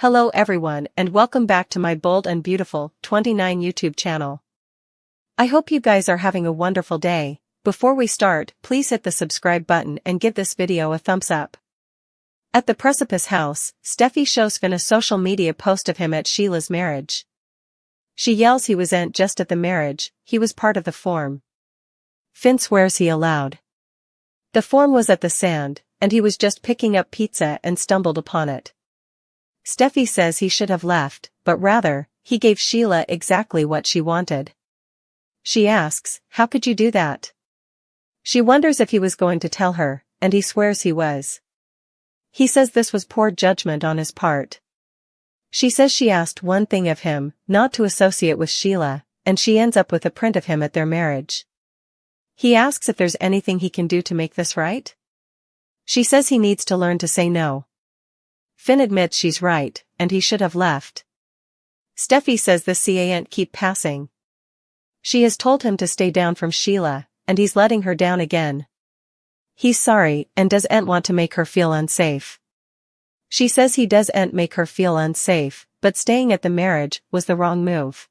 Hello everyone and welcome back to my bold and beautiful 29 YouTube channel. I hope you guys are having a wonderful day. Before we start, please hit the subscribe button and give this video a thumbs up. At the Precipice house, Steffy shows Finn a social media post of him at Sheila's marriage. She yells he wasn't just at the marriage, he was part of the form. Finn swears he allowed. The form was at the sand, and he was just picking up pizza and stumbled upon it. Steffy says he should have left, but rather, he gave Sheila exactly what she wanted. She asks, "How could you do that?" She wonders if he was going to tell her, and he swears he was. He says this was poor judgment on his part. She says she asked one thing of him, not to associate with Sheila, and she ends up with a print of him at their marriage. He asks if there's anything he can do to make this right. She says he needs to learn to say no. Finn admits she's right, and he should have left. Steffy says this can't keep passing. She has told him to stay down from Sheila, and he's letting her down again. He's sorry and doesn't want to make her feel unsafe. She says he doesn't make her feel unsafe, but staying at the marriage was the wrong move.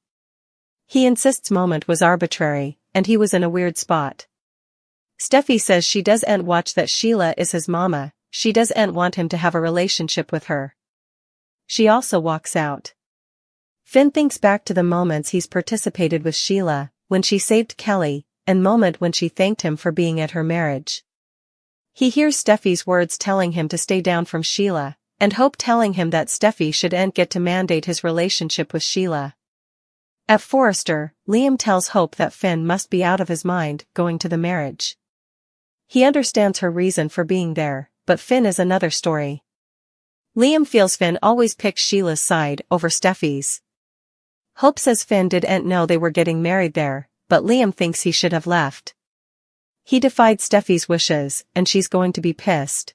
He insists moment was arbitrary, and he was in a weird spot. Steffy says she doesn't watch that Sheila is his mama. She doesn't want him to have a relationship with her. She also walks out. Finn thinks back to the moments he's participated with Sheila, when she saved Kelly, and moment when she thanked him for being at her marriage. He hears Steffy's words telling him to stay down from Sheila, and Hope telling him that Steffy shouldn't get to mandate his relationship with Sheila. At Forrester, Liam tells Hope that Finn must be out of his mind going to the marriage. He understands her reason for being there. But Finn is another story. Liam feels Finn always picks Sheila's side over Steffy's. Hope says Finn didn't know they were getting married there, but Liam thinks he should have left. He defied Steffy's wishes, and she's going to be pissed.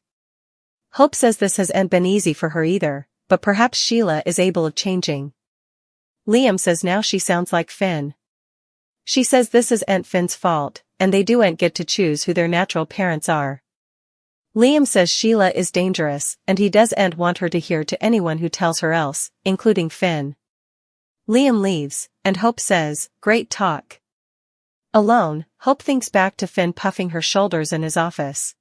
Hope says this hasn't been easy for her either, but perhaps Sheila is able of changing. Liam says now she sounds like Finn. She says this isn't Finn's fault, and they don't get to choose who their natural parents are. Liam says Sheila is dangerous, and he doesn't want her to hear to anyone who tells her else, including Finn. Liam leaves, and Hope says, "Great talk." Alone, Hope thinks back to Finn puffing her shoulders in his office.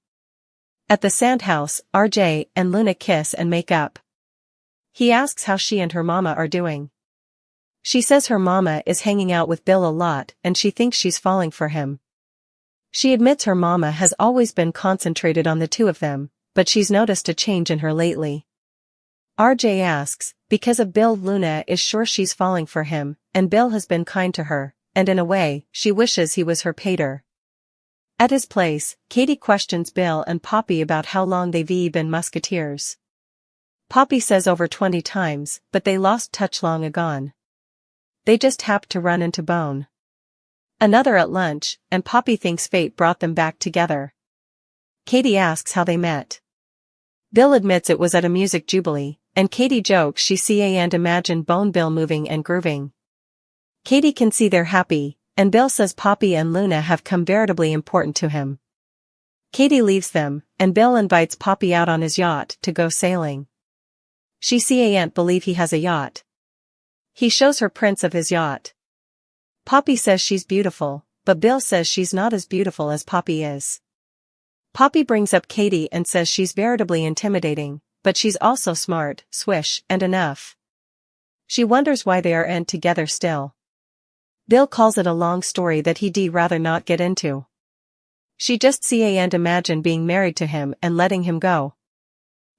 At the Sandhouse, RJ and Luna kiss and make up. He asks how she and her mama are doing. She says her mama is hanging out with Bill a lot and she thinks she's falling for him. She admits her mama has always been concentrated on the two of them, but she's noticed a change in her lately. RJ asks, because of Bill, Luna is sure she's falling for him, and Bill has been kind to her, and in a way, she wishes he was her pater. At his place, Katie questions Bill and Poppy about how long they've been musketeers. Poppy says over 20 times, but they lost touch long ago. They just happened to run into Bone. Another at lunch, and Poppy thinks fate brought them back together. Katie asks how they met. Bill admits it was at a music jubilee, and Katie jokes she can't imagine Bone Bill moving and grooving. Katie can see they're happy, and Bill says Poppy and Luna have come veritably important to him. Katie leaves them, and Bill invites Poppy out on his yacht to go sailing. She can't believe he has a yacht. He shows her prints of his yacht. Poppy says she's beautiful, but Bill says she's not as beautiful as Poppy is. Poppy brings up Katie and says she's veritably intimidating, but she's also smart, swish, and enough. She wonders why they aren't together still. Bill calls it a long story that he'd rather not get into. She just can't imagine being married to him and letting him go.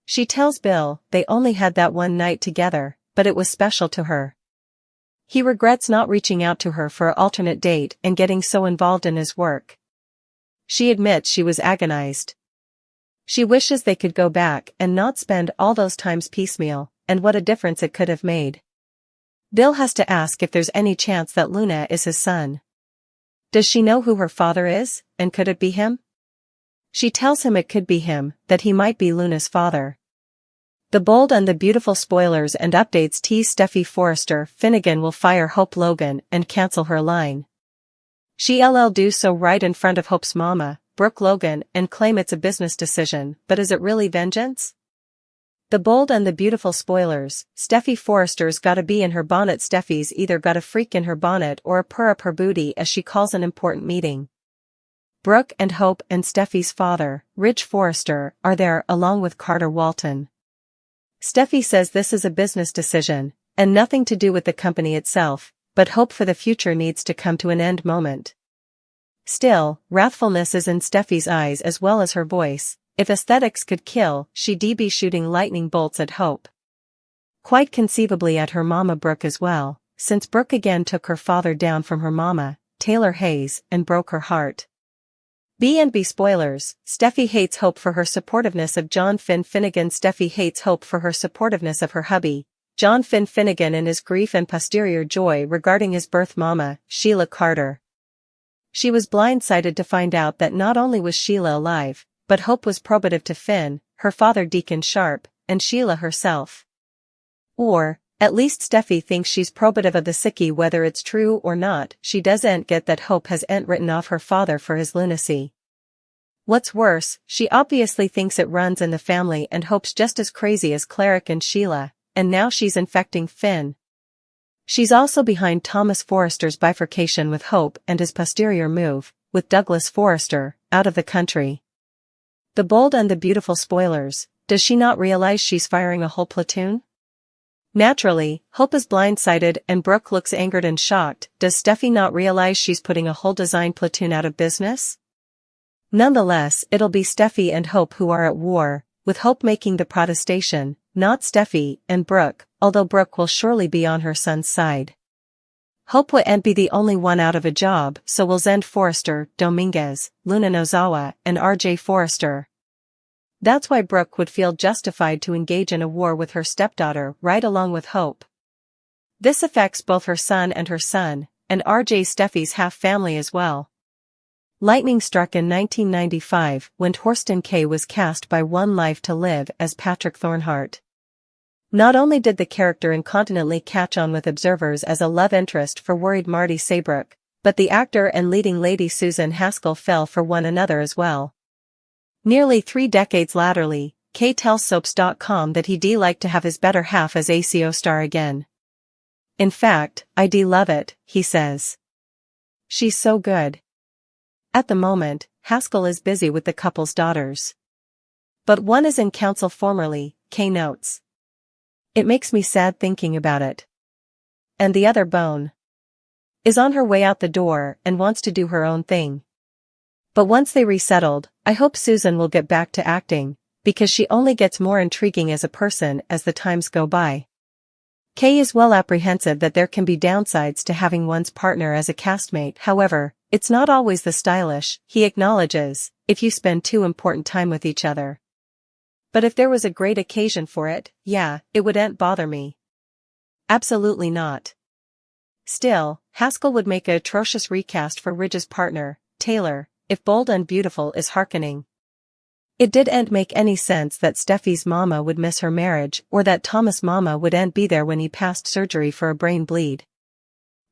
She tells Bill they only had that one night together, but it was special to her. He regrets not reaching out to her for an alternate date and getting so involved in his work. She admits she was agonized. She wishes they could go back and not spend all those times piecemeal, and what a difference it could have made. Bill has to ask if there's any chance that Luna is his son. Does she know who her father is, and could it be him? She tells him it could be him, that he might be Luna's father. The bold and the beautiful spoilers and updates tease Steffy Forrester Finnegan will fire Hope Logan and cancel her line. She'll do so right in front of Hope's mama, Brooke Logan, and claim it's a business decision, but is it really vengeance? The bold and the beautiful spoilers. Steffy Forrester's got a bee in her bonnet. Steffy's either got a freak in her bonnet or a purr up her booty as she calls an important meeting. Brooke and Hope and Steffy's father, Ridge Forrester, are there along with Carter Walton. Steffy says this is a business decision, and nothing to do with the company itself, but hope for the future needs to come to an end moment. Still, wrathfulness is in Steffy's eyes as well as her voice. If aesthetics could kill, she'd be shooting lightning bolts at Hope. Quite conceivably at her mama Brooke as well, since Brooke again took her father down from her mama, Taylor Hayes, and broke her heart. B&B spoilers. Steffy hates Hope for her supportiveness of John Finn Finnegan. Steffy hates Hope for her supportiveness of her hubby, John Finn Finnegan, in his grief and posterior joy regarding his birth mama, Sheila Carter. She was blindsided to find out that not only was Sheila alive, but Hope was probative to Finn, her father Deacon Sharp, and Sheila herself. Or, at least Steffy thinks she's probative of the sickie. Whether it's true or not, she doesn't get that Hope has written off her father for his lunacy. What's worse, she obviously thinks it runs in the family and Hope's just as crazy as Cleric and Sheila, and now she's infecting Finn. She's also behind Thomas Forrester's bifurcation with Hope and his posterior move, with Douglas Forrester, out of the country. The bold and the beautiful spoilers. Does she not realize she's firing a whole platoon? Naturally, Hope is blindsided and Brooke looks angered and shocked. Does Steffy not realize she's putting a whole design platoon out of business? Nonetheless, it'll be Steffy and Hope who are at war, with Hope making the protestation, not Steffy and Brooke, although Brooke will surely be on her son's side. Hope won't be the only one out of a job, so will Zend Forrester, Dominguez, Luna Nozawa, and R.J. Forrester. That's why Brooke would feel justified to engage in a war with her stepdaughter right along with Hope. This affects both her son, and R.J. Steffy's half-family as well. Lightning struck in 1995 when Torsten K. was cast by One Life to Live as Patrick Thornhart. Not only did the character incontinently catch on with observers as a love interest for worried Marty Saybrook, but the actor and leading lady Susan Haskell fell for one another as well. Nearly 3 decades laterally, Kay tells Soaps.com that he'd like to have his better half as ACO star again. In fact, I'd love it, he says. She's so good. At the moment, Haskell is busy with the couple's daughters. But one is in council formerly, Kay notes. It makes me sad thinking about it. And the other bone is on her way out the door and wants to do her own thing. But once they resettled, I hope Susan will get back to acting, because she only gets more intriguing as a person as the times go by. Kay is well apprehensive that there can be downsides to having one's partner as a castmate. However, it's not always the stylish, he acknowledges, if you spend too important time with each other. But if there was a great occasion for it, yeah, it wouldn't bother me. Absolutely not. Still, Haskell would make an atrocious recast for Ridge's partner, Taylor, if Bold and Beautiful is hearkening. It didn't make any sense that Steffy's mama would miss her marriage or that Thomas' mama wouldn't be there when he passed surgery for a brain bleed.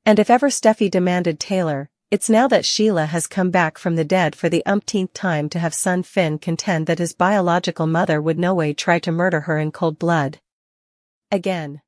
And if ever Steffy demanded Taylor, it's now that Sheila has come back from the dead for the umpteenth time to have son Finn contend that his biological mother would no way try to murder her in cold blood. Again.